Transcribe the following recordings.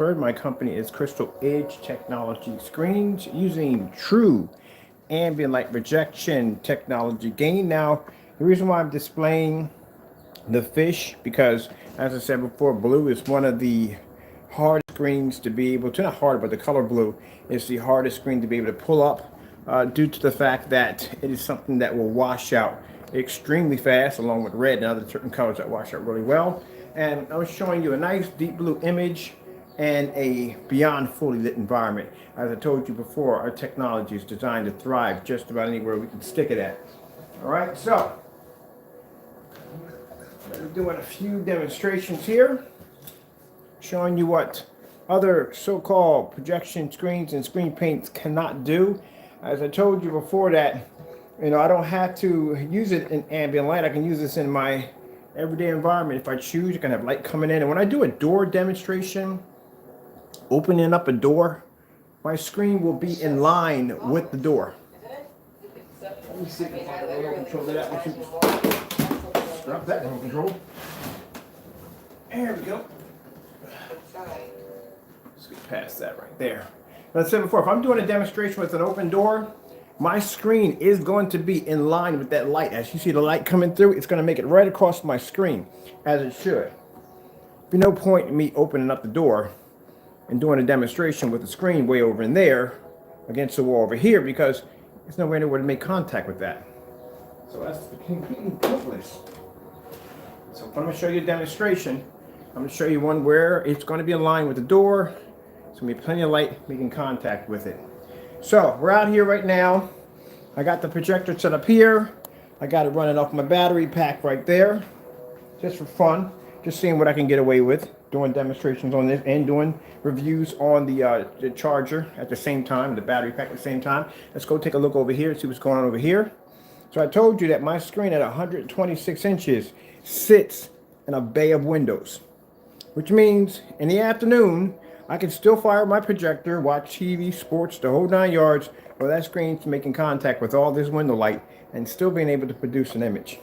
My company is Crystal Edge Technology Screens using true ambient light rejection technology gain. Now, the reason why I'm displaying the fish, because as I said before, blue is one of the hardest screens to be able to, not hard, but the color blue is the hardest screen to be able to pull up due to the fact that it is something that will wash out extremely fast, along with red and other certain colors that wash out really well. And I was showing you a nice deep blue image and a beyond fully lit environment. As I told you before, our technology is designed to thrive just about anywhere we can stick it at. All right, so I'm doing a few demonstrations here, showing you what other so-called projection screens and screen paints cannot do. As I told you before that, I don't have to use it in ambient light. I can use this in my everyday environment if I choose. I can have light coming in. And when I do a door demonstration, opening up a door, my screen will be in line with the door. Let me see if I can remote control that. Drop that remote control. There we go. Let's get past that right there. As I said before, if I'm doing a demonstration with an open door, my screen is going to be in line with that light. As you see the light coming through, it's going to make it right across my screen, as it should. There'd be no point in me opening up the door and doing a demonstration with the screen way over in there against the wall over here, because there's nowhere anywhere to make contact with that. So that's completely pointless. So if I'm going to show you a demonstration, I'm going to show you one where it's going to be in line with the door. There's going to be plenty of light making contact with it. So we're out here right now. I got the projector set up here. I got it running off my battery pack right there, just for fun, just seeing what I can get away with, doing demonstrations on this and doing reviews on the charger at the same time, the battery pack at the same time. Let's go take a look over here and see what's going on over here. So I told you that my screen at 126 inches sits in a bay of windows, which means in the afternoon, I can still fire my projector, watch TV, sports, the whole 9 yards, while that screen's making contact with all this window light and still being able to produce an image.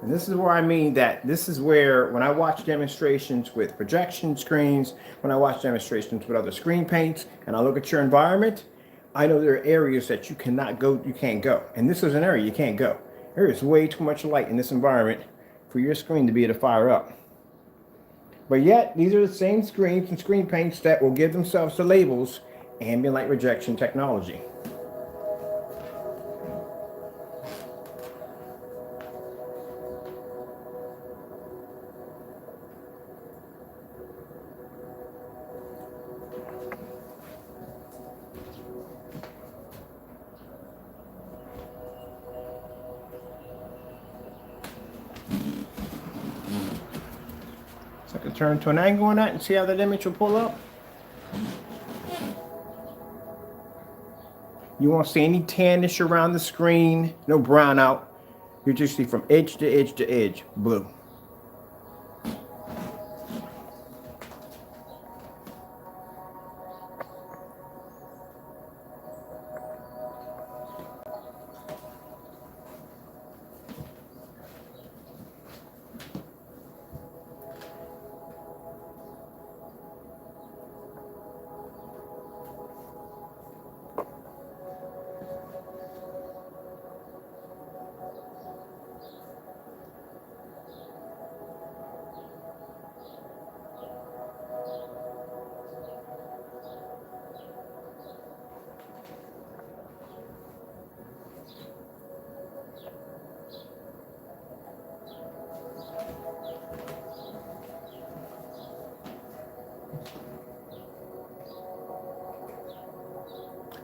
And this is where I mean that this is where, when I watch demonstrations with projection screens, when I watch demonstrations with other screen paints, and I look at your environment, I know there are areas that you cannot go, you can't go. And this is an area you can't go. There is way too much light in this environment for your screen to be able to fire up. But yet, these are the same screens and screen paints that will give themselves the labels ambient light rejection technology. So I can turn to an angle on that and see how that image will pull up. You won't see any tannish around the screen, no brown out. You just see from edge to edge to edge, blue.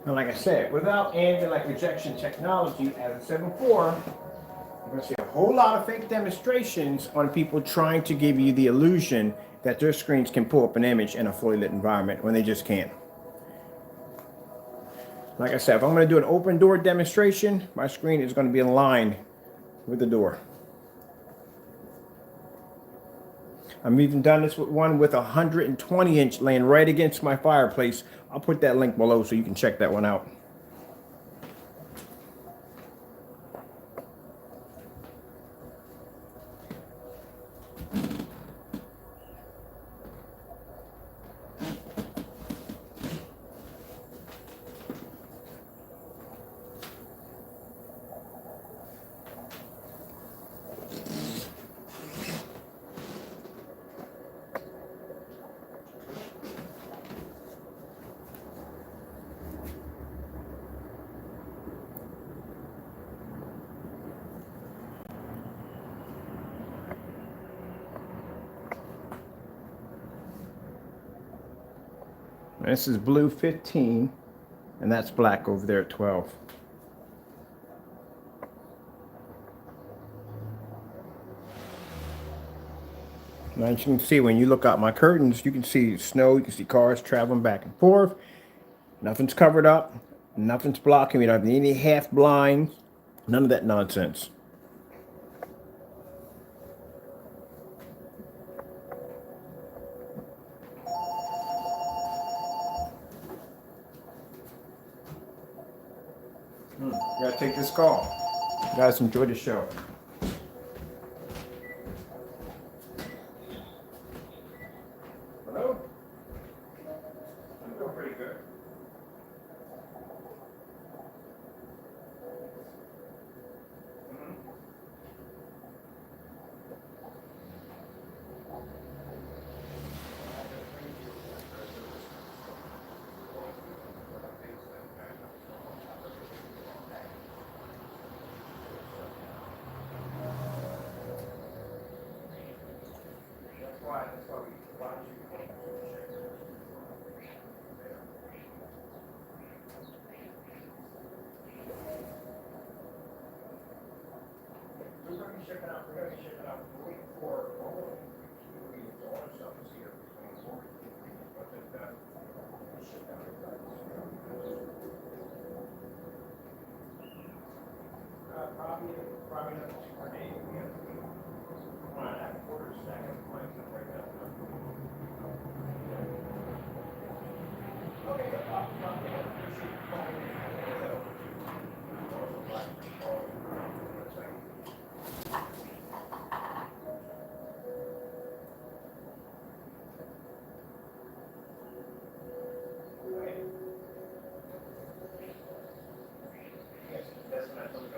And like I said, without ambient light rejection technology, as I said before, you're going to see a whole lot of fake demonstrations on people trying to give you the illusion that their screens can pull up an image in a fully lit environment when they just can't. Like I said, if I'm going to do an open door demonstration, my screen is going to be in line with the door. I'm even done this with one with a 120 inch laying right against my fireplace. I'll put that link below so you can check that one out. This is blue 15, and that's black over there at 12. Now, as you can see, when you look out my curtains, you can see snow, you can see cars traveling back and forth. Nothing's covered up, nothing's blocking. We don't have any half blinds, none of that nonsense. Gotta take this call. Guys, enjoy the show. Hello? I'm doing pretty good. That's why we watch you. We're going to be shipping out. We're going to be shipping out. We're waiting for all of the order stuff is here between four. But then ship out. Probably not too per day. We have to come on that quarter stack of lines right now. Okay, appreciate you calling in. That's what I told you.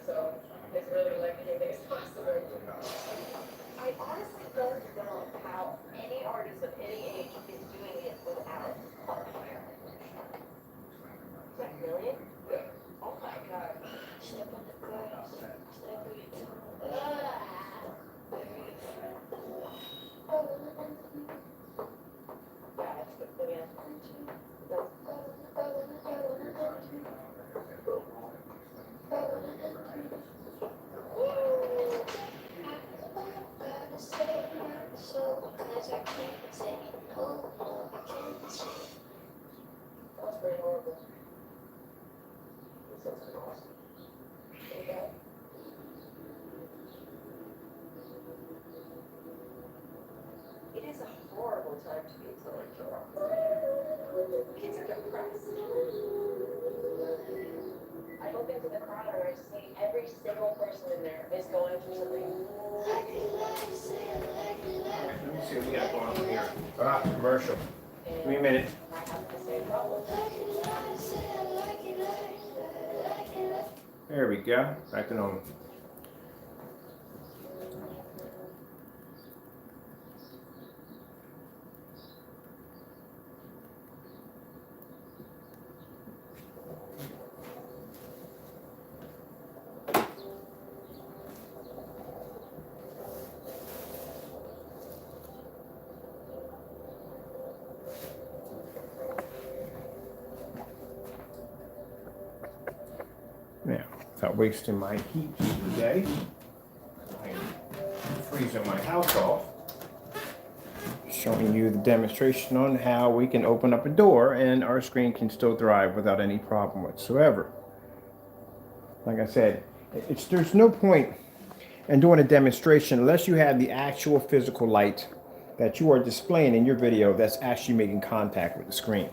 So it's really like anything is possible. I honestly don't know how any artist of any age is doing it without hardware. Is that million? Oh my god. Step on the grass. Step on your toe. Yeah, that's good for you. That's pretty horrible. That sounds awesome. Okay. It is a horrible time to be a teenager. Kids are depressed. I look into the crowd and I see every single person in there is going through something. Let me see what we got going on here. Commercial. Give me a minute. I have the same problem. There we go. Back to normal. Now, without wasting my heat today, I'm freezing my house off, showing you the demonstration on how we can open up a door and our screen can still thrive without any problem whatsoever. Like I said, there's no point in doing a demonstration unless you have the actual physical light that you are displaying in your video that's actually making contact with the screen.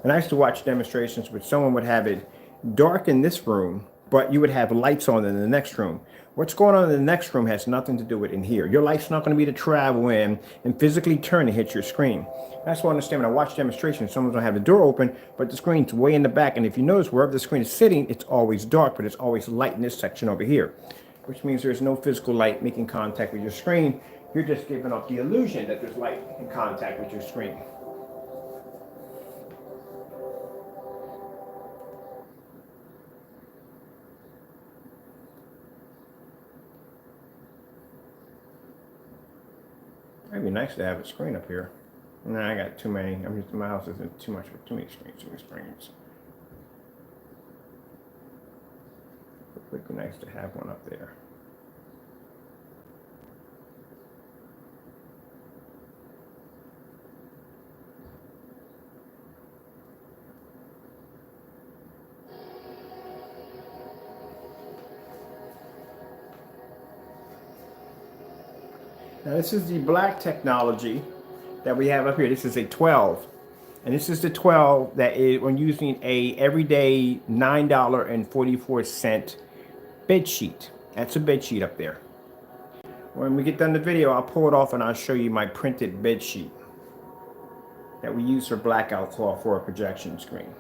And I used to watch demonstrations where someone would have it dark in this room, but you would have lights on in the next room. What's going on in the next room has nothing to do with in here. Your light's not going to be to travel in and physically turn and hit your screen. That's why I understand when I watch demonstrations, someone's going to have the door open, but the screen's way in the back. And if you notice, wherever the screen is sitting, it's always dark, but it's always light in this section over here, which means there's no physical light making contact with your screen. You're just giving off the illusion that there's light in contact with your screen. It'd be nice to have a screen up here. Nah, I got too many. I'm just, my house isn't too much with too many screens. It would be nice to have one up there. Now this is the black technology that we have up here. This is a 12. And this is the 12 that is when using a everyday $9.44 bed sheet. That's a bed sheet up there. When we get done the video, I'll pull it off and I'll show you my printed bed sheet that we use for blackout cloth for a projection screen.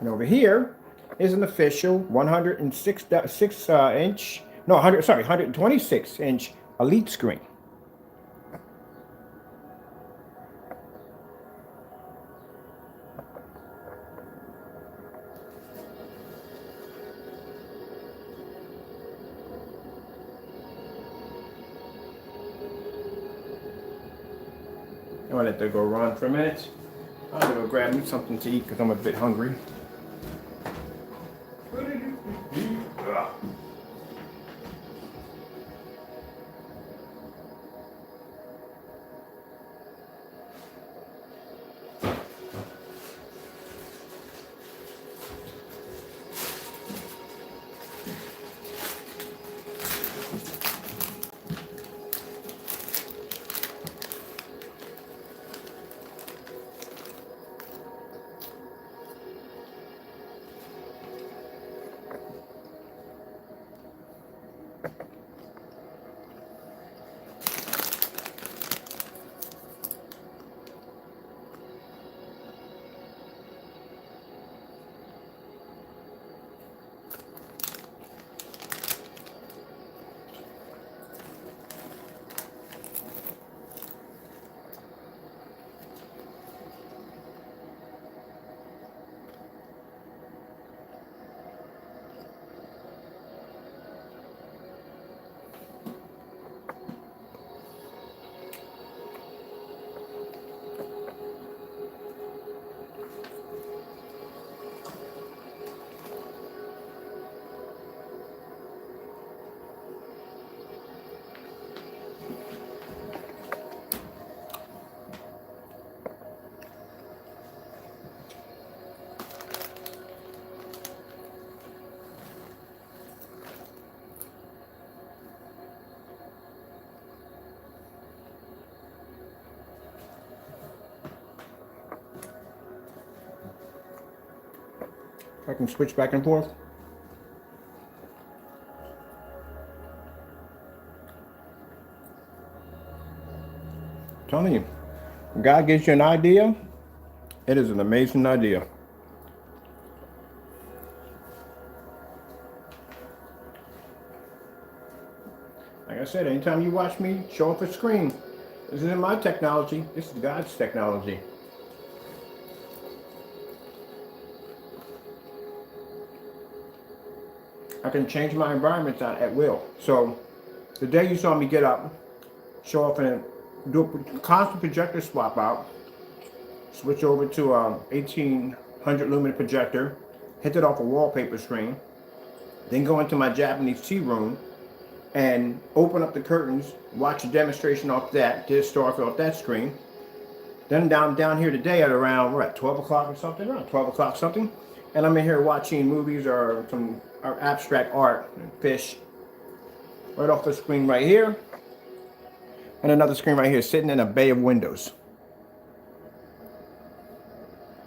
And over here is an official 126 inch Elite screen. I'm gonna let that go run for a minute. I'm gonna go grab me something to eat because I'm a bit hungry. I can switch back and forth. I'm telling you, God gives you an idea, it is an amazing idea. Like I said, anytime you watch me show off a screen, this isn't my technology, this is God's technology. I can change my environments at will. So the day you saw me get up, show off and do a constant projector swap out, switch over to 1800 lumen projector, hit it off a wallpaper screen, then go into my Japanese tea room and open up the curtains, watch a demonstration off that, did a story off that screen. Then down here today at around, we're at 12 o'clock or something, around 12 o'clock something, and I'm in here watching movies or some abstract art, fish, right off the screen right here, and another screen right here sitting in a bay of windows.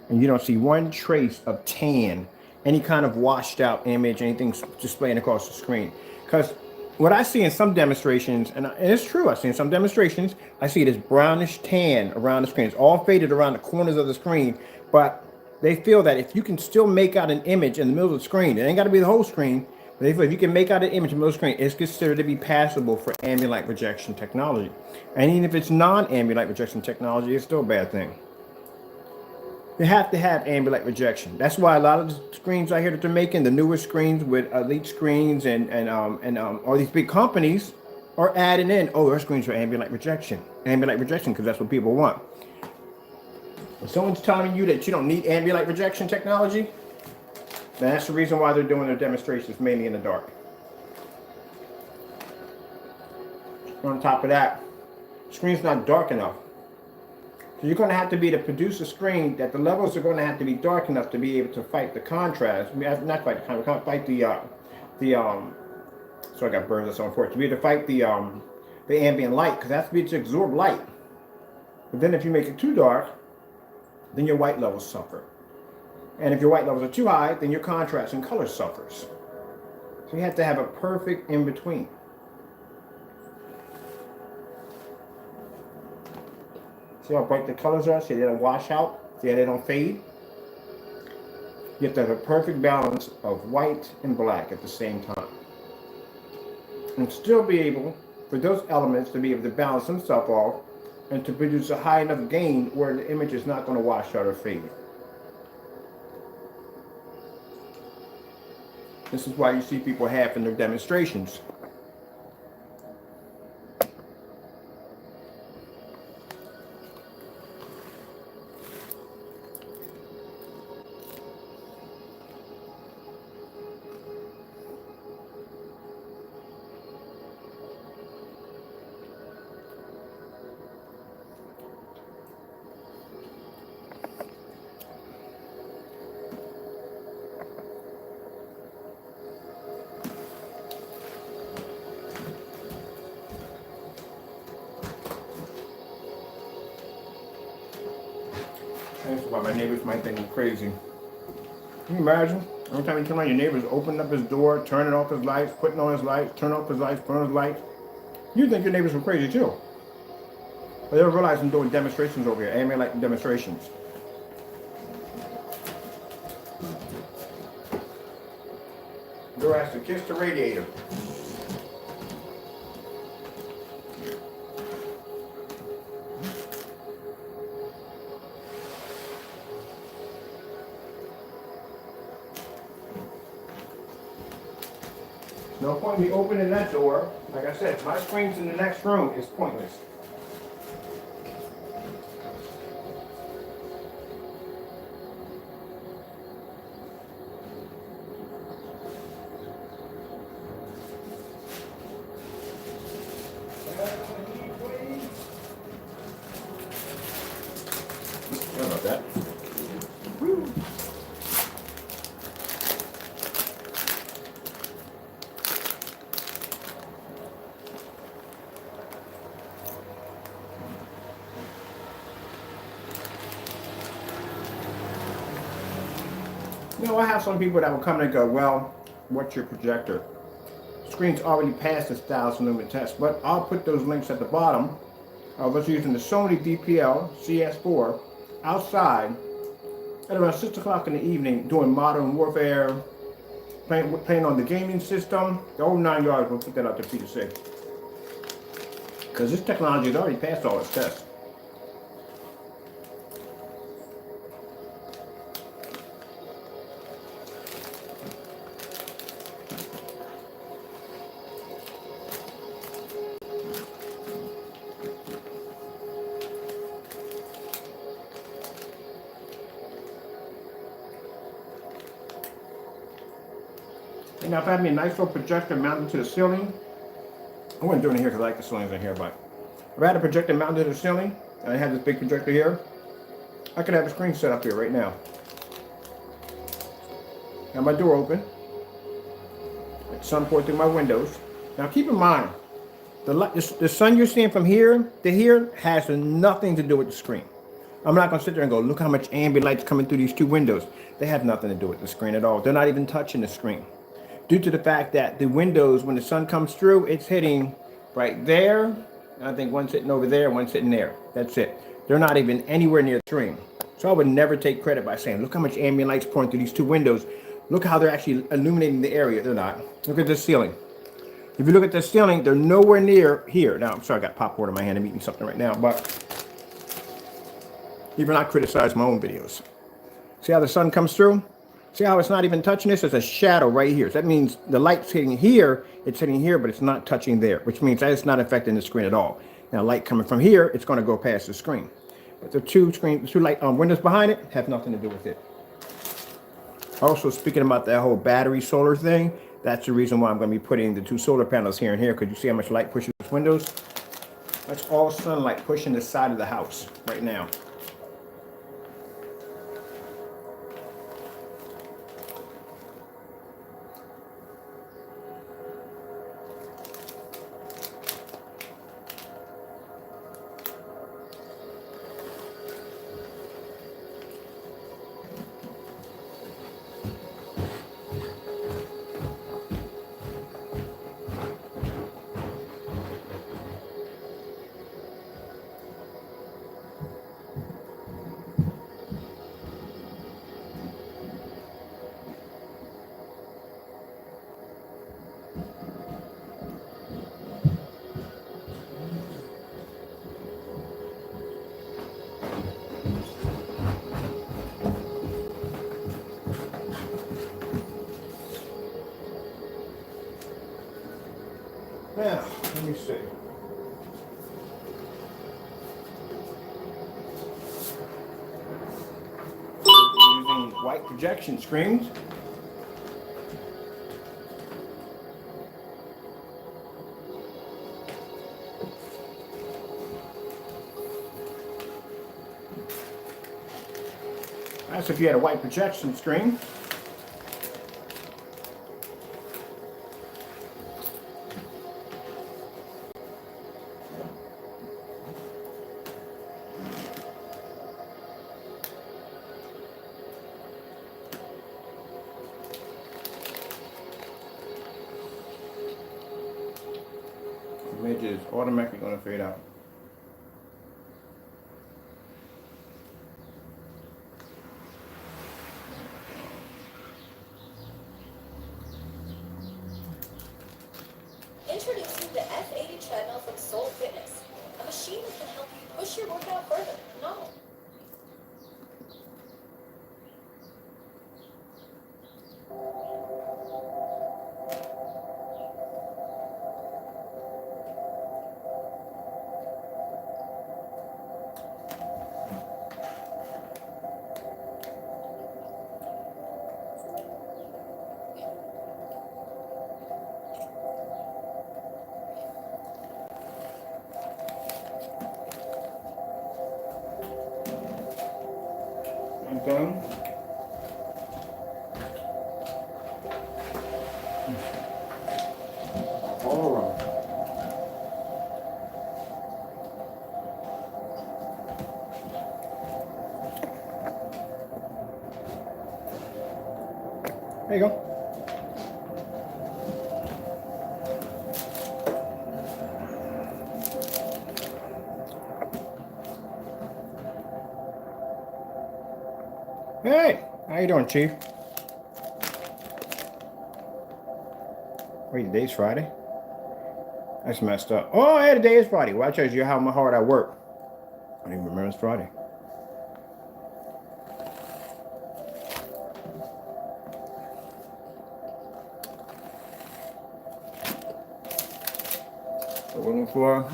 And you don't see one trace of tan, any kind of washed out image, anything displaying across the screen. Because what I see in some demonstrations, and it's true, I see in some demonstrations, I see this brownish tan around the screen. It's all faded around the corners of the screen, but they feel that if you can still make out an image in the middle of the screen, it ain't got to be the whole screen, but they feel if you can make out an image in the middle of the screen, it's considered to be passable for ambient light projection technology. And even if it's non-ambient light projection technology, it's still a bad thing. You have to have ambient light projection. That's why a lot of the screens out here that they're making, the newer screens with elite screens and all these big companies are adding in, oh, our screens for ambient light projection, because that's what people want. If someone's telling you that you don't need ambient light projection technology, then that's the reason why they're doing their demonstrations mainly in the dark. On top of that, the screen's not dark enough. So you're going to have to be to produce a screen that the levels are going to have to be dark enough to be able to fight the contrast. Not fight the contrast, fight so I got burns, that's so important. To be able to fight the ambient light, because that's to be able to absorb light. But then if you make it too dark, then your white levels suffer. And if your white levels are too high, then your contrast and color suffers. So you have to have a perfect in between. See how bright the colors are? See they don't wash out? See how they don't fade? You have to have a perfect balance of white and black at the same time. And still be able, for those elements to be able to balance themselves off and to produce a high enough gain where the image is not going to wash out or fade. This is why you see people half in their demonstrations. That's why my neighbors might think I'm crazy. Can you imagine? Every time you come around, your neighbor's opening up his door, turning off his lights, putting on his lights, turning off his lights, putting on his lights. You think your neighbors are crazy too. But they don't realize I'm doing demonstrations over here, ambient light demonstrations. Girl has to kiss the radiator. No point in me opening that door. Like I said, my screen's in the next room is pointless. Sorry about that. Woo. You know, I have some people that will come and go, well, what's your projector? Screen's already passed this 1,000 lumen test, but I'll put those links at the bottom. I was using the Sony DPL CS4 outside at around 6 o'clock in the evening doing Modern Warfare, playing on the gaming system. The whole 9 yards, we'll put that out there for you to see. Because this technology has already passed all its tests. And now if I have me a nice little projector mounted to the ceiling, I wasn't doing it here because I like the ceilings in here, but if I had a projector mounted to the ceiling, and I had this big projector here, I could have a screen set up here right now. Got my door open. Let the sun pour through my windows. Now keep in mind, the sun you're seeing from here to here has nothing to do with the screen. I'm not going to sit there and go, look how much ambient light's coming through these two windows. They have nothing to do with the screen at all. They're not even touching the screen. Due to the fact that the windows, when the sun comes through, it's hitting right there. I think one's hitting over there, one's hitting there. That's it. They're not even anywhere near the screen. So I would never take credit by saying, look how much ambient light's pouring through these two windows. Look how they're actually illuminating the area. They're not. Look at this ceiling. If you look at the ceiling, they're nowhere near here. Now, I'm sorry, I got pop water in my hand. I'm eating something right now, but even I criticize my own videos. See how the sun comes through? See how it's not even touching this? There's a shadow right here. So that means the light's hitting here, it's hitting here, but it's not touching there, which means that it's not affecting the screen at all. Now, light coming from here, it's going to go past the screen. But the two light windows behind it have nothing to do with it. Also, speaking about that whole battery solar thing, that's the reason why I'm going to be putting the two solar panels here and here, because you see how much light pushes those windows? That's all sunlight pushing the side of the house right now. Now, let me see. Using white projection screens. That's if you had a white projection screen. Image is automatically going to fade out. Introducing the F80 treadmill from Soul Fitness, a machine that can help you push your workout further. No. I'm done. All right. There you go. Hey, how you doing, Chief? Wait, today's Friday? That's messed up. Oh, yeah, today is Friday. Well, I tells you how hard I work. I don't even remember it's Friday. So we're looking for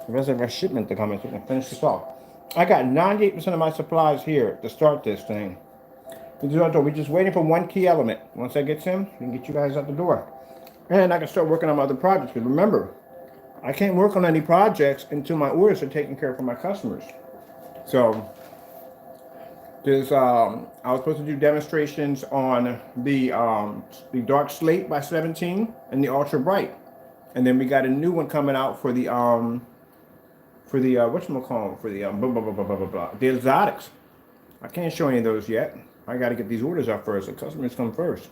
the rest of our shipment to come in so we can finish this off. I got 98% of my supplies here to start this thing. We're just waiting for one key element. Once that gets in, we can get you guys out the door. And I can start working on my other projects. Because remember, I can't work on any projects until my orders are taken care of for my customers. So, there's I was supposed to do demonstrations on the dark slate by 17 and the ultra bright. And then we got a new one coming out for the whatchamacallit, for the blah, blah, blah, blah, blah, blah, blah, the exotics. I can't show any of those yet. I got to get these orders out first. The customers come first.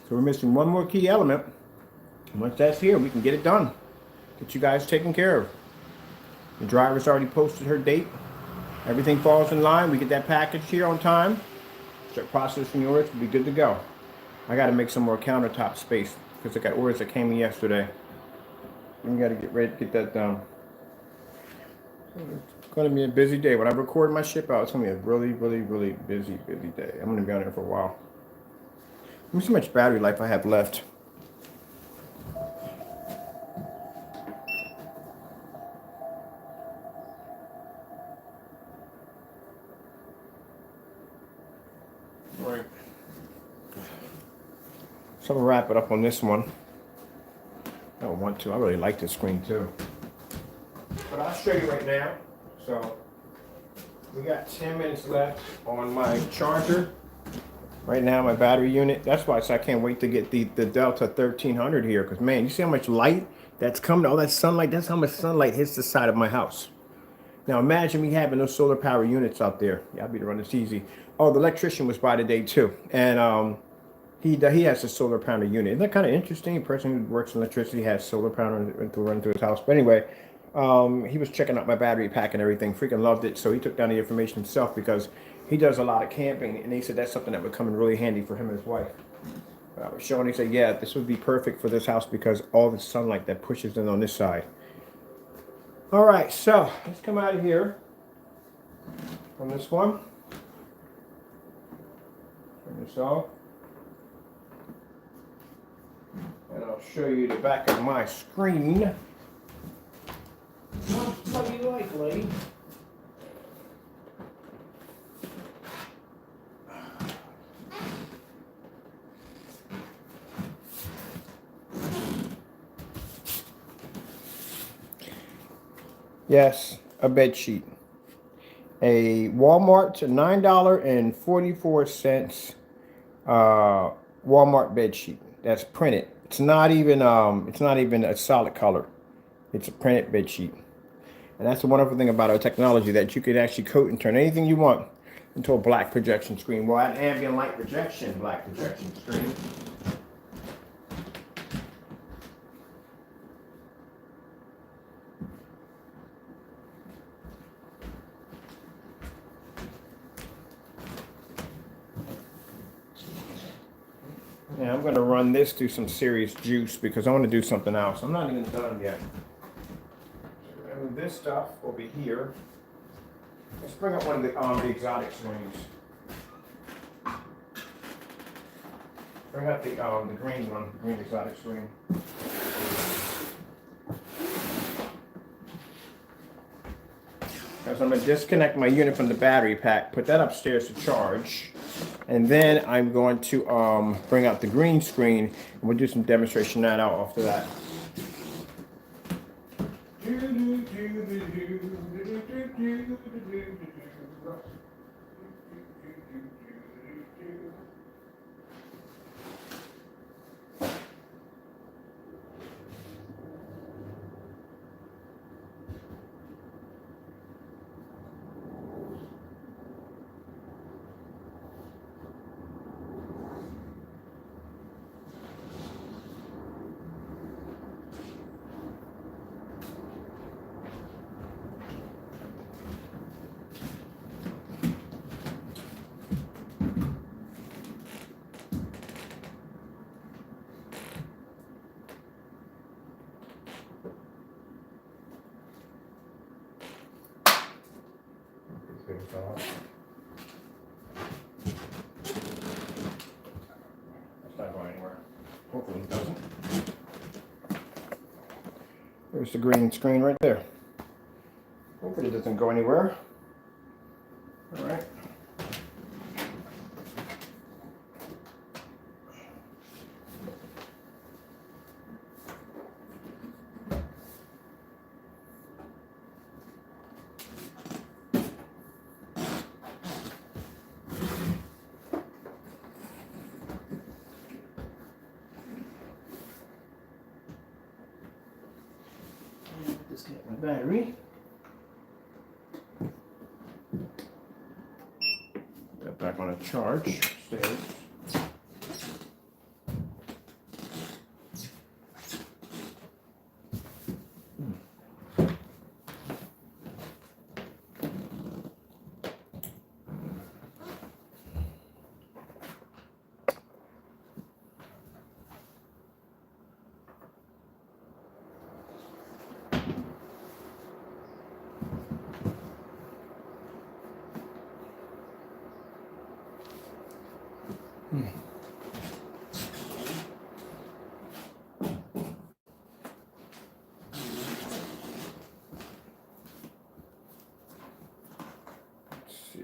So we're missing one more key element. Once that's here, we can get it done. Get you guys taken care of. The driver's already posted her date. Everything falls in line. We get that package here on time. Start processing orders. We'll be good to go. I got to make some more countertop space because I got orders that came in yesterday. We got to get ready to get that done. It's going to be a busy day. When I record my ship out, it's going to be a really, really, really busy day. I'm going to be on there for a while. Let me see how much battery life I have left. All right. So I'm going to wrap it up on this one. I don't want to. I really like this screen too. But I'll show you right now. So we got 10 minutes left on my charger. Right now, my battery unit. That's why I can't wait to get the Delta 1300 here. Because, man, you see how much light that's coming? All that sunlight. That's how much sunlight hits the side of my house. Now, imagine me having those solar power units out there. Yeah, I'll be to run this easy. Oh, the electrician was by today, too. And he has a solar panel unit. Isn't that kind of interesting? A person who works in electricity has solar panel to run to his house. But anyway, he was checking out my battery pack and everything. Freaking loved it. So he took down the information himself because he does a lot of camping. And he said that's something that would come in really handy for him and his wife. I was showing, he said, yeah, this would be perfect for this house because all the sunlight that pushes in on this side. All right, so let's come out of here on this one. Turn this off. And I'll show you the back of my screen. What do you like, lady? Yes, a bed sheet. A Walmart $9.44 Walmart bed sheet. That's printed. It's not even a solid color. It's a printed bed sheet. And that's the wonderful thing about our technology, that you could actually coat and turn anything you want into a black projection screen. Well, an ambient light projection black projection screen. Yeah, I'm going to run this through some serious juice because I want to do something else. I'm not even done yet. Remove this stuff over here. Let's bring up one of the exotic screens. Bring up the green one, green exotic screen. So I'm going to disconnect my unit from the battery pack, put that upstairs to charge. And then I'm going to bring out the green screen, and we'll do some demonstration that out after that. Okay, so it's not going anywhere. Hopefully it doesn't. There's the green screen right there. Hopefully it doesn't go anywhere. All right. Disconnect my battery. Put that back on a charge. Stairs. Let's see.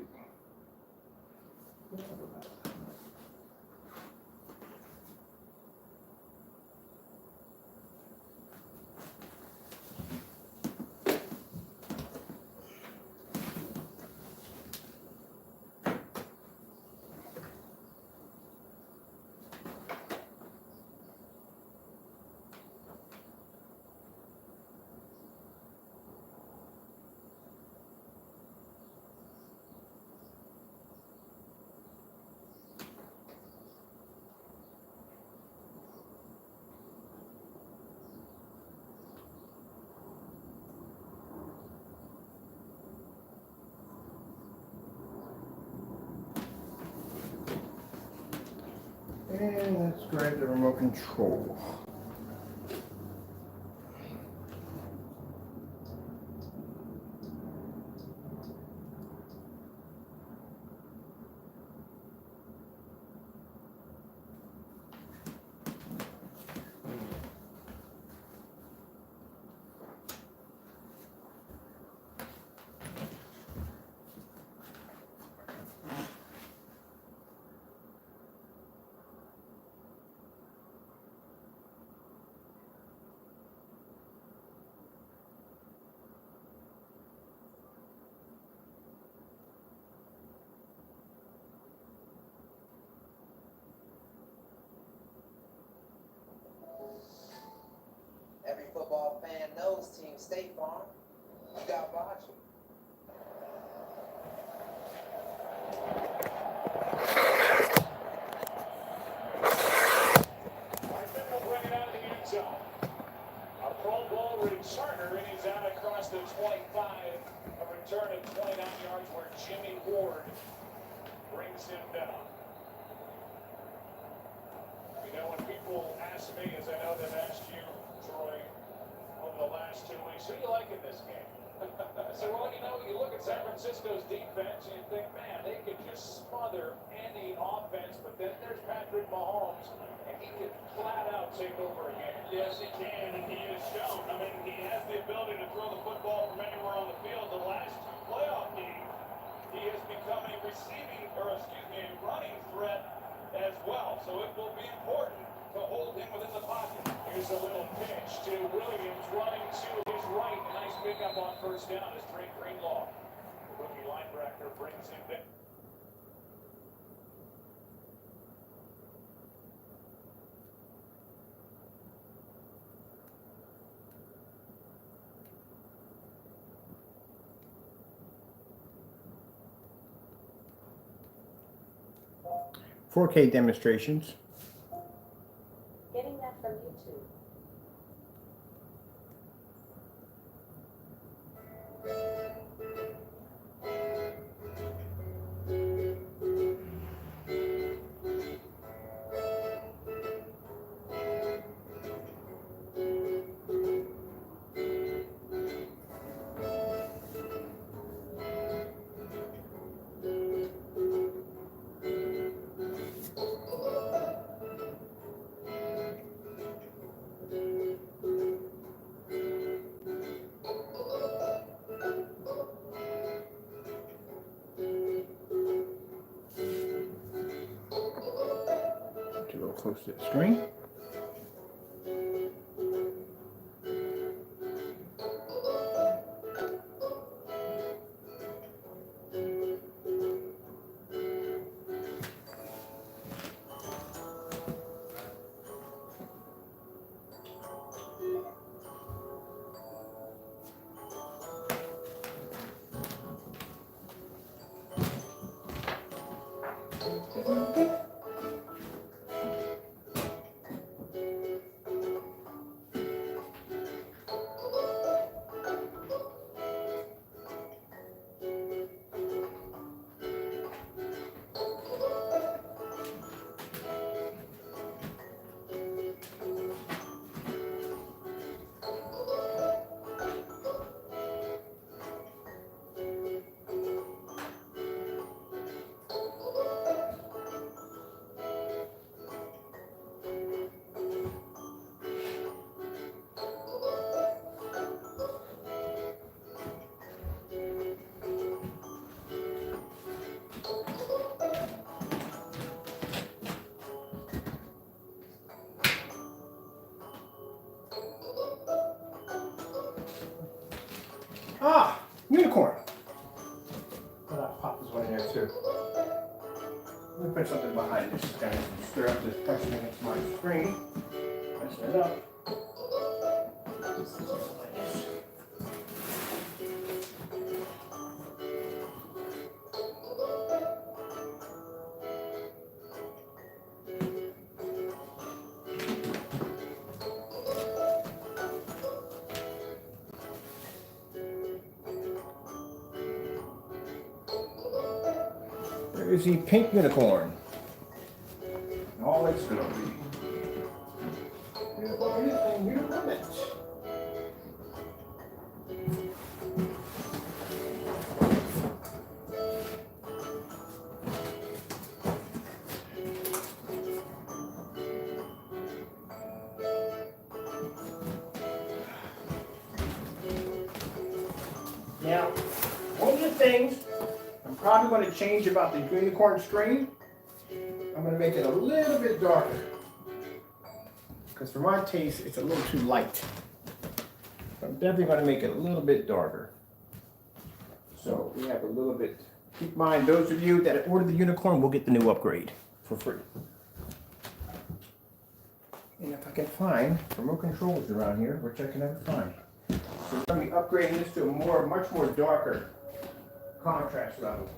And let's grab the remote control. Every football fan knows Team State Farm. You got Bocce. Martin will bring it out of the end zone. A Pro Bowl returner, and he's out across the 25. A return of 29 yards where Jimmy Ward brings him down. You know, when people ask me, as I know they've asked you, Troy, over the last 2 weeks, who do you like in this game? I said, well, you know, you look at San Francisco's defense and you think, man, they can just smother any offense, but then there's Patrick Mahomes, and he can flat out take over again. Yes, he can, and he has shown. I mean, he has the ability to throw the football from anywhere on the field. The last two playoff games, he has become a running threat as well. So it will be important to hold him within the pocket. Here's a little pitch to Williams running to his right. A nice pickup on first down as Trey Greenlaw, the rookie linebacker, brings him down. 4K demonstrations. Getting that from YouTube. Get you a little close to the screen. Ah, unicorn. Well, I'll pop this one in there too. Let me put something behind this to kind of stir up this pressure against my screen. Press it up. Like this. There's the pink unicorn. All its glory. Unicorn and unicorn it. Now, one of the things I'm probably going to change about the unicorn screen, I'm going to make it a little bit darker. Because for my taste, it's a little too light. I'm definitely going to make it a little bit darker. So we have a little bit. Keep in mind, those of you that order the unicorn will get the new upgrade for free. And if I can find remote controls around here, which I can never find. So we're going to be upgrading this to a much more darker contrast level.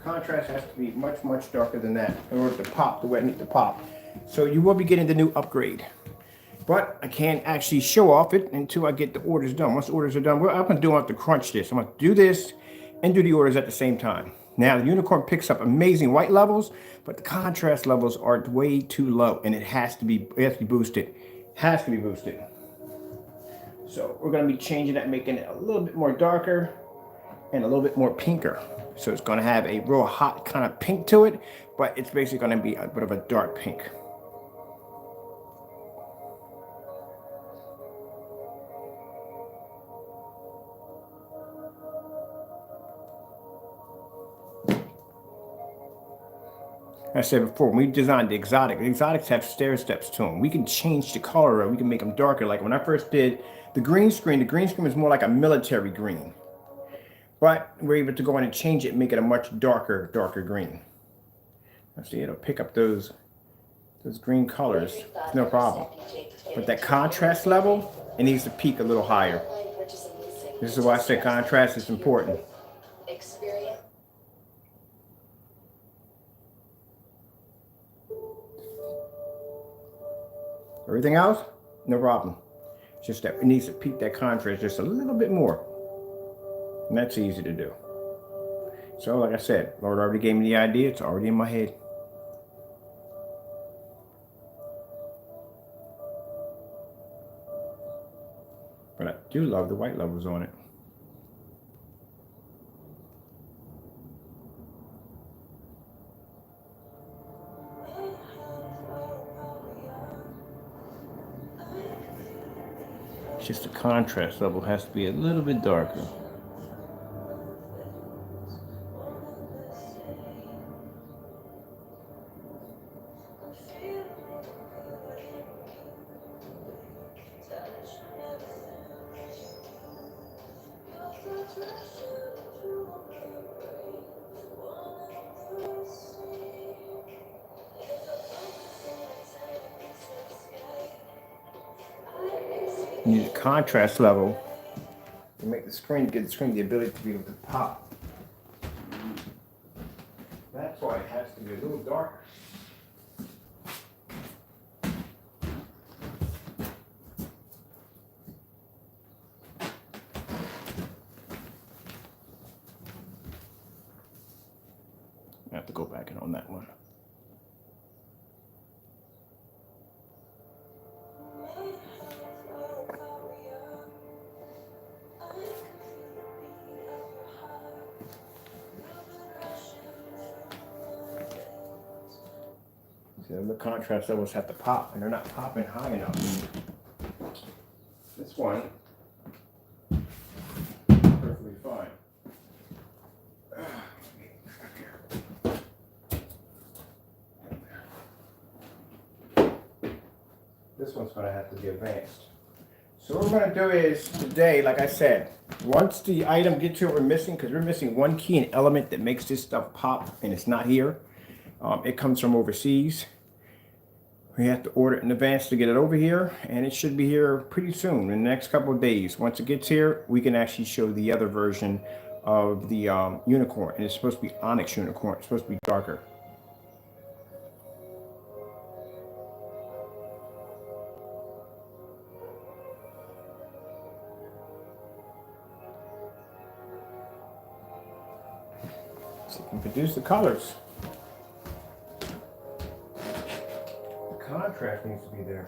Contrast has to be much, much darker than that in order to pop the way it needs to pop. So you will be getting the new upgrade. But I can't actually show off it until I get the orders done. Once the orders are done, what I'm going to do, I have to crunch this. I'm going to do this and do the orders at the same time. Now, the unicorn picks up amazing white levels, but the contrast levels are way too low, and it has to be boosted. It has to be boosted. So we're going to be changing that, making it a little bit more darker and a little bit more pinker. So it's going to have a real hot kind of pink to it, but it's basically going to be a bit of a dark pink. I said before, when we designed the exotics have stair steps to them. We can change the color, or we can make them darker. Like when I first did the green screen was more like a military green. But we're able to go in and change it and make it a much darker green. Now see, it'll pick up those green colors, no problem. But that contrast level, it needs to peak a little higher. This is why I say contrast is important. Everything else, no problem. It's just that it needs to peak that contrast just a little bit more. And that's easy to do. So like I said, Lord already gave me the idea. It's already in my head. But I do love the white levels on it. just the contrast level has to be a little bit darker. You need a contrast level to make the screen, give the screen the ability to be able to pop. That's why it has to be a little darker. I have to go back in on that one. See, the contrast levels have to pop, and they're not popping high enough. This one, perfectly fine. This one's going to have to be advanced. So what we're going to do is today, like I said, once the item gets here, we're missing, because we're missing one key and element that makes this stuff pop, and it's not here. It comes from overseas. We have to order it in advance to get it over here, and it should be here pretty soon, in the next couple of days. Once it gets here, we can actually show the other version of the unicorn, and it's supposed to be onyx unicorn. It's supposed to be darker. So you can produce the colors. The contrast needs to be there.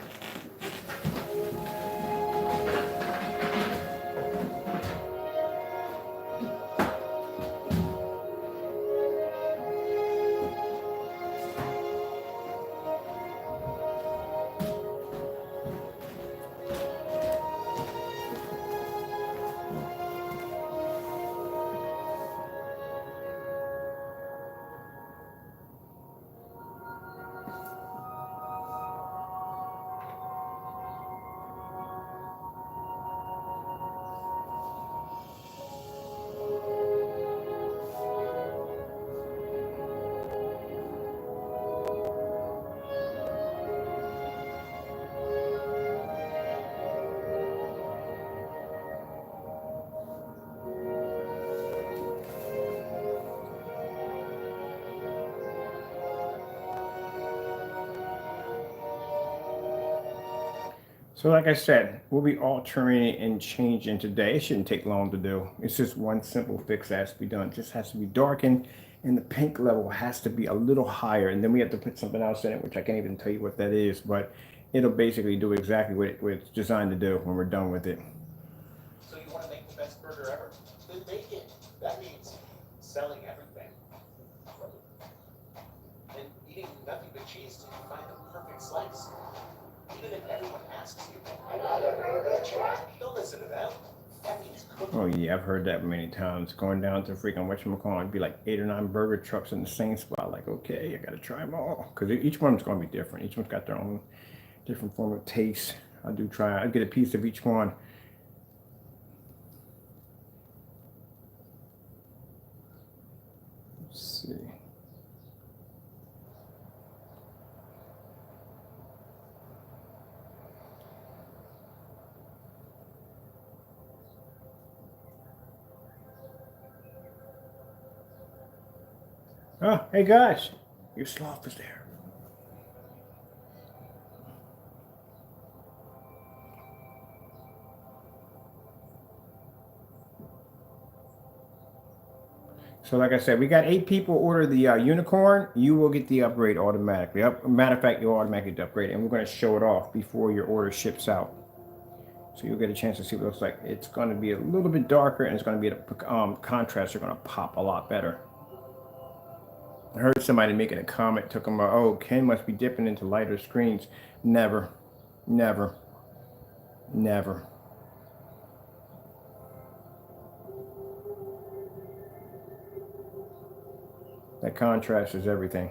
So like I said, we'll be altering and changing today. It shouldn't take long to do. It's just one simple fix that has to be done. It just has to be darkened, and the pink level has to be a little higher. And then we have to put something else in it, which I can't even tell you what that is, but it'll basically do exactly what it's designed to do when we're done with it. So you want to make the best burger ever? Then make it. That means selling everything. And eating nothing but cheese till you find the perfect slice. Even if everyone asks you, another burger truck? Don't listen to them. That means cooking. Oh yeah, I've heard that many times. Going down to freaking whatchamacallit, it'd be like 8 or 9 burger trucks in the same spot. Like, okay, I gotta try them all. Because each one's gonna be different. Each one's got their own different form of taste. I get a piece of each one. Let's see. Oh, hey guys, your sloth is there. So like I said, we got 8 people order the unicorn. You will get the upgrade automatically. Matter of fact, you'll automatically get the upgrade, and we're going to show it off before your order ships out. So you'll get a chance to see what it looks like. It's going to be a little bit darker, and it's going to be a contrast are going to pop a lot better. I heard somebody making a comment, took them, oh, Ken must be dipping into lighter screens. Never, never, never. That contrast is everything.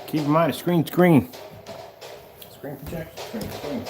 Keep in mind, the screen's green. Screen projection, screen.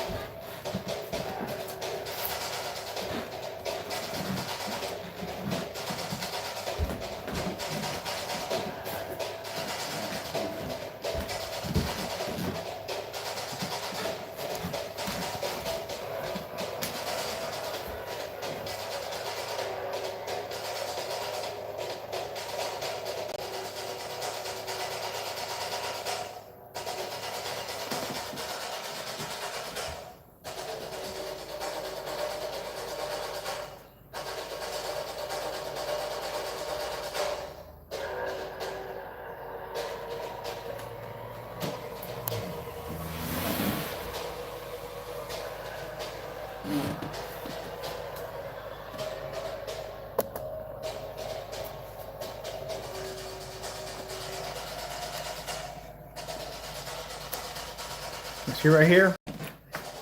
See right here?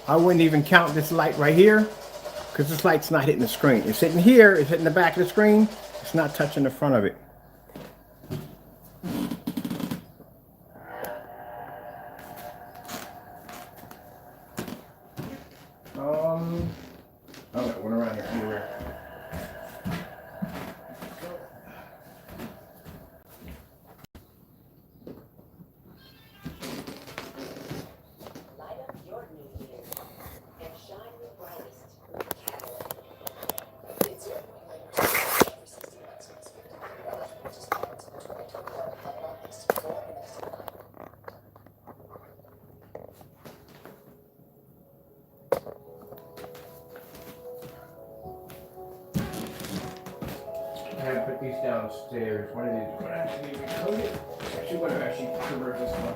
I wouldn't even count this light right here because this light's not hitting the screen. It's hitting here, it's hitting the back of the screen. It's not touching the front of it. I don't know, went around here anywhere. Light up your new year and shine your brightest with Cadillac. It's your for 60 months, it's $50 purchase balance for 2024. How about this? Go up next to I had to put these downstairs. One of these are going to actually be recoded. Actually, want to actually convert this one.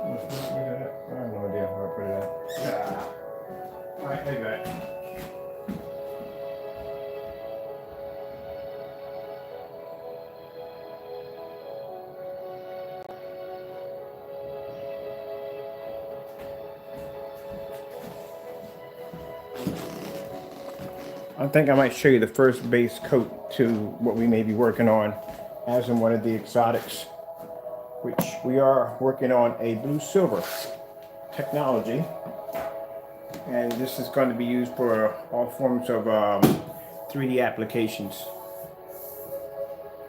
I have no idea where I put it at. Yeah. Alright, take that. I think I might show you the first base coat to what we may be working on as in one of the exotics. which we are working on a blue silver technology. And this is going to be used for all forms of 3D applications.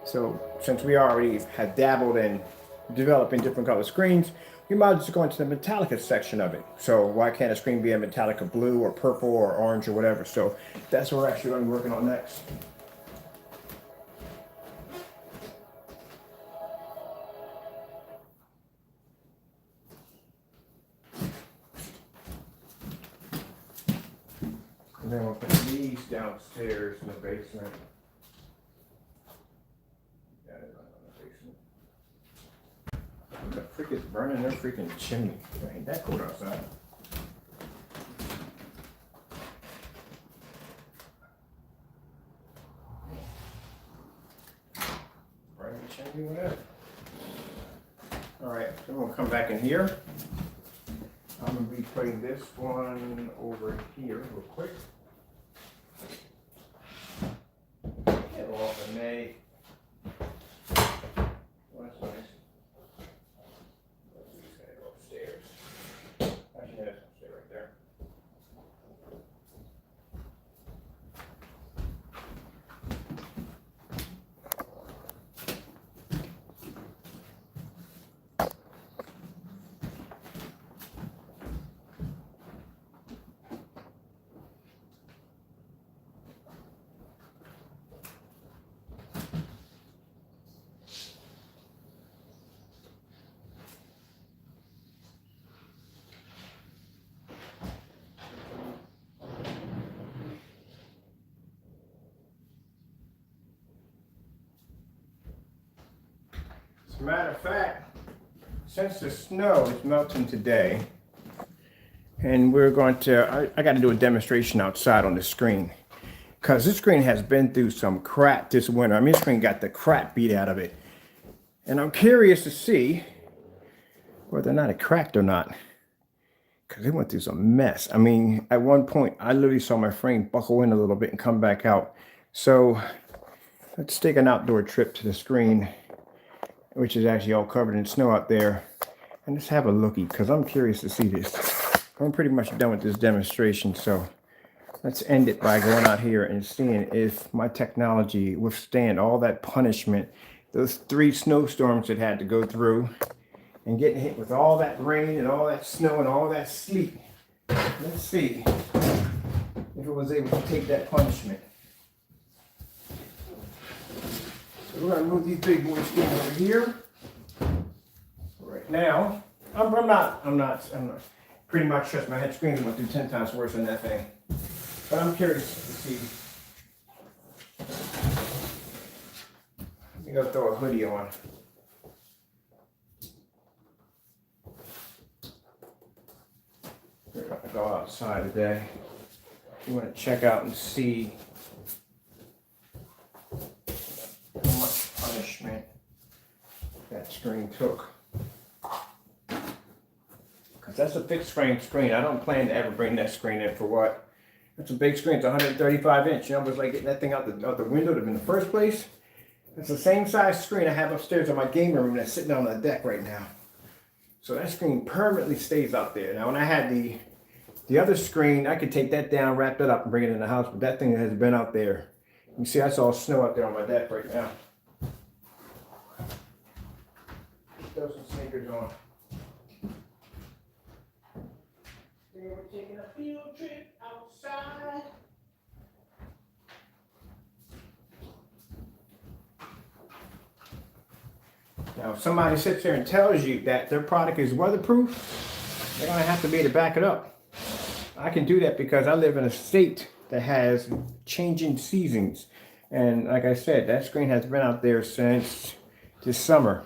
So since we already have dabbled in developing different color screens, we might just go into the Metallica section of it. So why can't a screen be a Metallica blue or purple or orange or whatever? So that's what we're actually going to be working on next. And then we'll put these downstairs in the basement. Yeah, they're not in the basement. The frick is burning their freaking chimney. Ain't that cold outside? Burning the chimney, whatever. Alright, so we'll come back in here. I'm going to be putting this one over here real quick. Get off of me. Well, that's nice. These guys go upstairs. Actually, that's stay right there. As a matter of fact, since the snow is melting today, and we're going to, I got to do a demonstration outside on the screen, because this screen has been through some crap this winter. I mean, this screen got the crap beat out of it. And I'm curious to see whether or not it cracked or not, because it went through some mess. I mean, at one point, I literally saw my frame buckle in a little bit and come back out. So let's take an outdoor trip to the screen, which is actually all covered in snow out there, and let's have a looky, because I'm curious to see this. I'm pretty much done with this demonstration, so let's end it by going out here and seeing if my technology withstand all that punishment, those 3 snowstorms it had to go through, and getting hit with all that rain and all that snow and all that sleet. Let's see if it was able to take that punishment. So we're going to move these big boys over here. Right now, I'm not pretty much trust my head screen went through 10 times worse than that thing. But I'm curious to see. Let me go throw a hoodie on. We're going to go outside today. We want to check out and see how much punishment that screen took. Because that's a fixed frame screen. I don't plan to ever bring that screen in for what? That's a big screen. It's 135 inch. You know, it was like getting that thing out the window in the first place. It's the same size screen I have upstairs in my gaming room that's sitting on the deck right now. So that screen permanently stays out there. Now, when I had the other screen, I could take that down, wrap it up, and bring it in the house. But that thing has been out there. You see, I saw snow out there on my deck right now. Throw some sneakers on. Today we're taking a field trip outside. Now, if somebody sits there and tells you that their product is weatherproof, they're going to have to be able to back it up. I can do that because I live in a state that has changing seasons. And like I said, that screen has been out there since this summer.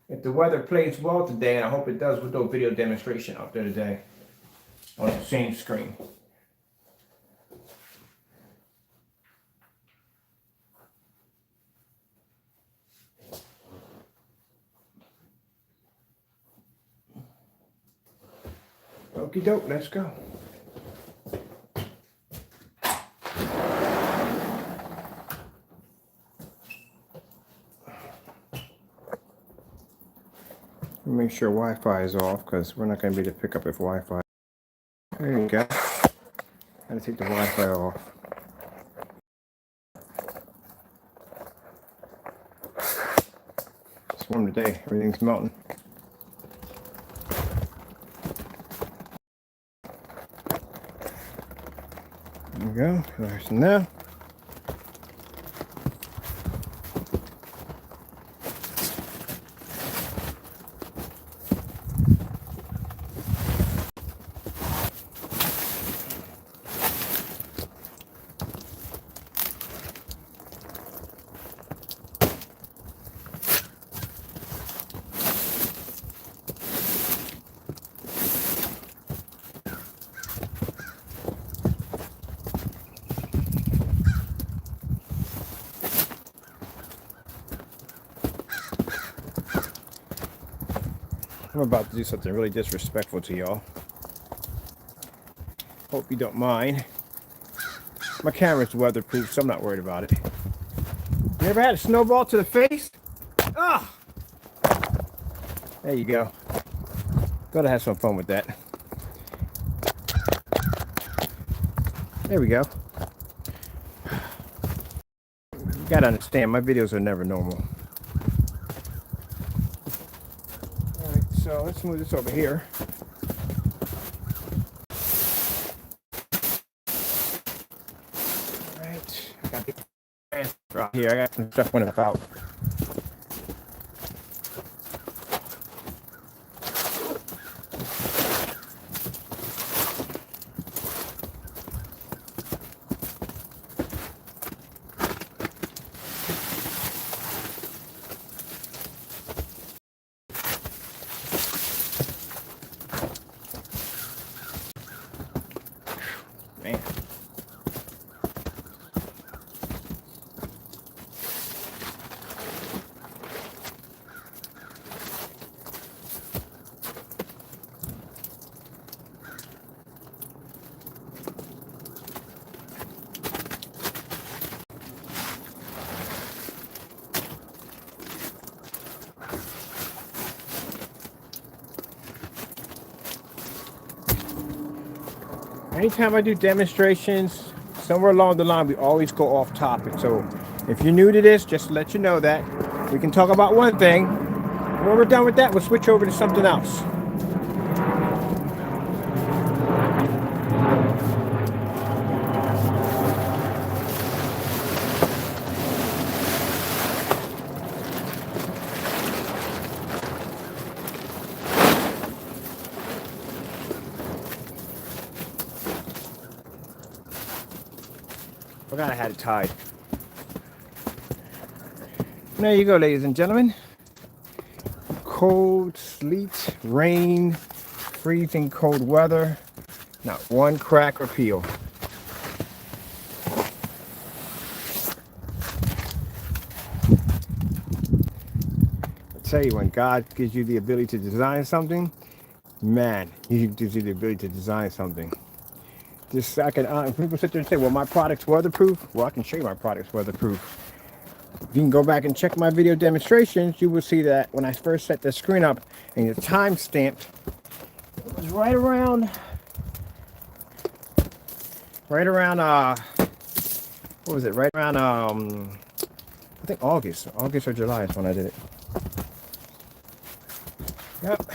If the weather plays well today, and I hope it does, we'll do a video demonstration out there today on the same screen. Okie doke, let's go. Make sure Wi-Fi is off because we're not going to be able to pick up if Wi-Fi. There you go. Gotta take the Wi-Fi off. It's warm today. Everything's melting. There we go. There's now. I'm about to do something really disrespectful to y'all. Hope you don't mind. My camera's weatherproof, so I'm not worried about it. You ever had a snowball to the face? Ah! There you go. Gotta have some fun with that. There we go. You gotta understand, my videos are never normal. Alright, so let's move this over here. Alright, I got the transfer out here. I got some stuff running out. Man. Anytime I do demonstrations, somewhere along the line, we always go off topic. So if you're new to this, just to let you know that we can talk about one thing. When we're done with that, we'll switch over to something else. Forgot I had it tied. There you go, ladies and gentlemen. Cold, sleet, rain, freezing cold weather. Not one crack or peel. I tell you, when God gives you the ability to design something, man, He gives you the ability to design something. Just I can. People sit there and say, "Well, my product's weatherproof." Well, I can show you my product's weatherproof. If you can go back and check my video demonstrations, you will see that when I first set the screen up and the time stamped, it was right around. What was it? Right around I think August or July is when I did it. Yep.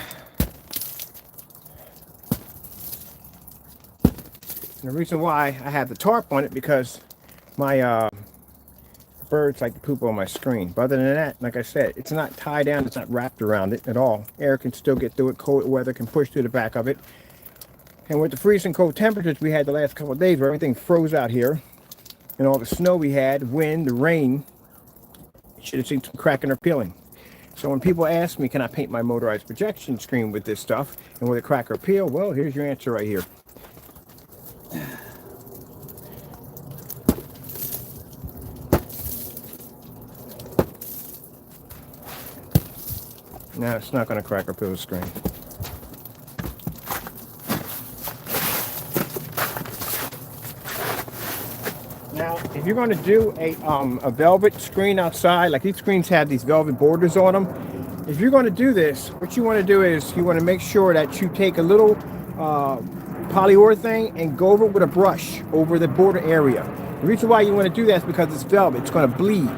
And the reason why I have the tarp on it because my birds like to poop on my screen. But other than that, like I said, it's not tied down, it's not wrapped around it at all. Air can still get through it, cold weather can push through the back of it. And with the freezing cold temperatures we had the last couple of days where everything froze out here, and all the snow we had, wind, the rain, you should have seen some cracking or peeling. So when people ask me, can I paint my motorized projection screen with this stuff, and will it crack or peel? Well, here's your answer right here. No, it's not going to crack or peel the screen. Now, if you're going to do a velvet screen outside, like these screens have these velvet borders on them, if you're going to do this, what you want to do is you want to make sure that you take a little polyurethane and go over it with a brush over the border area. The reason why you want to do that is because it's velvet. It's going to bleed.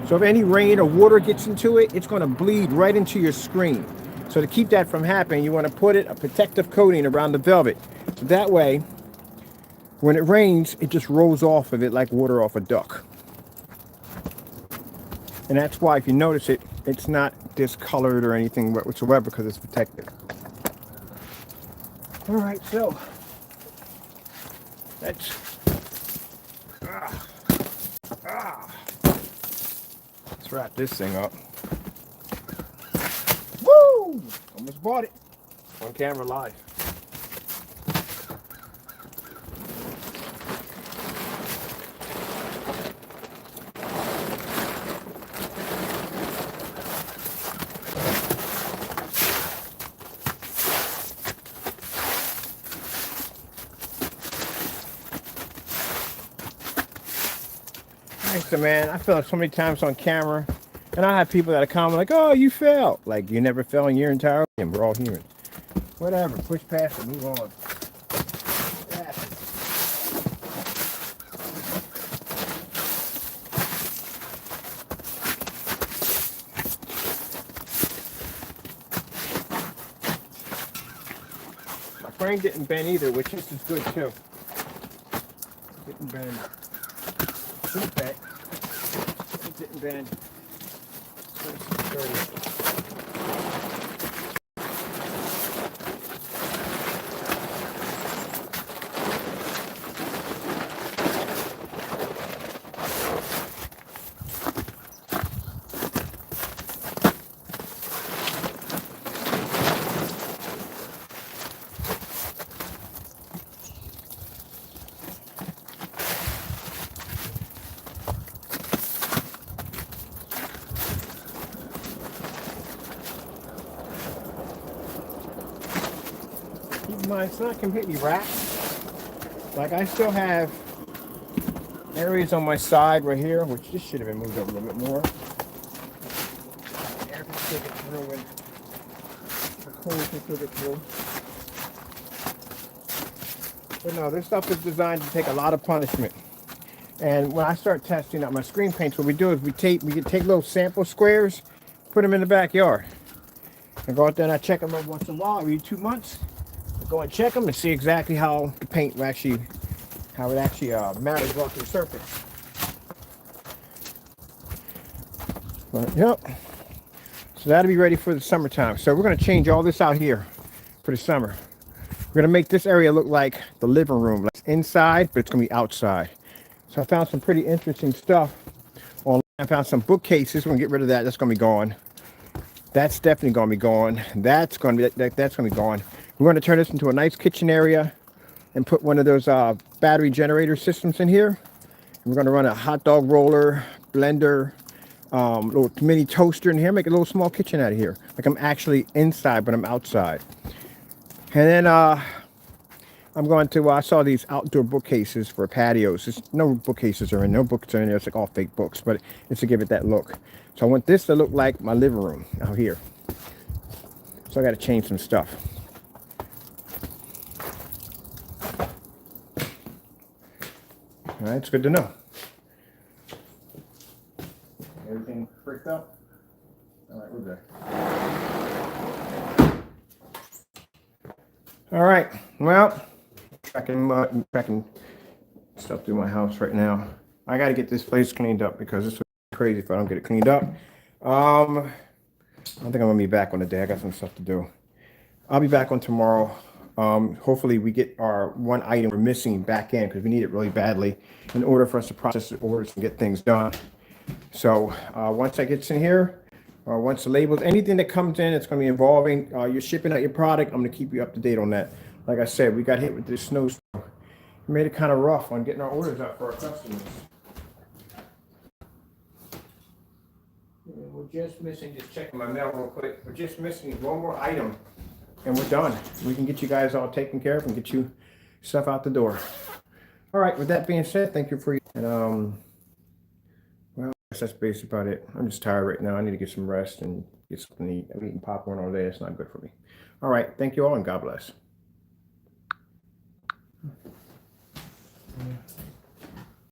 So if any rain or water gets into it, it's going to bleed right into your screen. So to keep that from happening, you want to put a protective coating around the velvet. So that way, when it rains, it just rolls off of it like water off a duck. And that's why, if you notice it, it's not discolored or anything whatsoever because it's protected. All right, so let's wrap this thing up. Woo! Almost bought it on camera live. So man, I feel like so many times on camera, and I have people that are comment like, "Oh, you fell." Like, you never fell in your entire life, and we're all human. Whatever, push past it, move on. My frame didn't bend either, which is good too. Didn't bend. Didn't bend. It didn't bend. It's not completely wrapped. Like, I still have areas on my side right here, which this should have been moved up a little bit more. Air can still get through and the cold can still get through. But no, this stuff is designed to take a lot of punishment. And when I start testing out my screen paints, what we do is we take little sample squares, put them in the backyard. I go out there and I check them every once in a while, every 2 months. Go and check them and see exactly how the paint will actually, marries off the surface. But yep, so that'll be ready for the summertime. So we're going to change all this out here for the summer. We're going to make this area look like the living room, like inside, but it's going to be outside. So I found some pretty interesting stuff online. I found some bookcases. We're going to get rid of that. That's going to be gone. That's definitely going to be gone. That's going to be gone. We're going to turn this into a nice kitchen area and put one of those battery generator systems in here. And we're going to run a hot dog roller, blender, little mini toaster in here, make a little small kitchen out of here. Like I'm actually inside, but I'm outside. And then I'm going to, I saw these outdoor bookcases for patios. No bookcases are in, no books are in there. It's like all fake books, but it's to give it that look. So I want this to look like my living room out here. So I got to change some stuff. All right, it's good to know. Everything freaked out? All right, we're good. All right, well, tracking stuff through my house right now. I got to get this place cleaned up because this is crazy if I don't get it cleaned up. I don't think I'm going to be back on the day. I got some stuff to do. I'll be back on tomorrow. Hopefully we get our one item we're missing back in because we need it really badly in order for us to process the orders and get things done. So once that gets in here, once the labels, anything that comes in, it's going to be involving you're shipping out your product. I'm going to keep you up to date on that. Like I said, we got hit with this snowstorm. It made it kind of rough on getting our orders out for our customers. And we're just missing, just checking my mail real quick. We're just missing one more item. And we're done. We can get you guys all taken care of and get you stuff out the door. All right, with that being said, thank you for your, and well, I guess that's basically about it. I'm just tired right now. I need to get some rest and get something to eat. I'm eating popcorn all day. It's not good for me. All right. Thank you all, and God bless.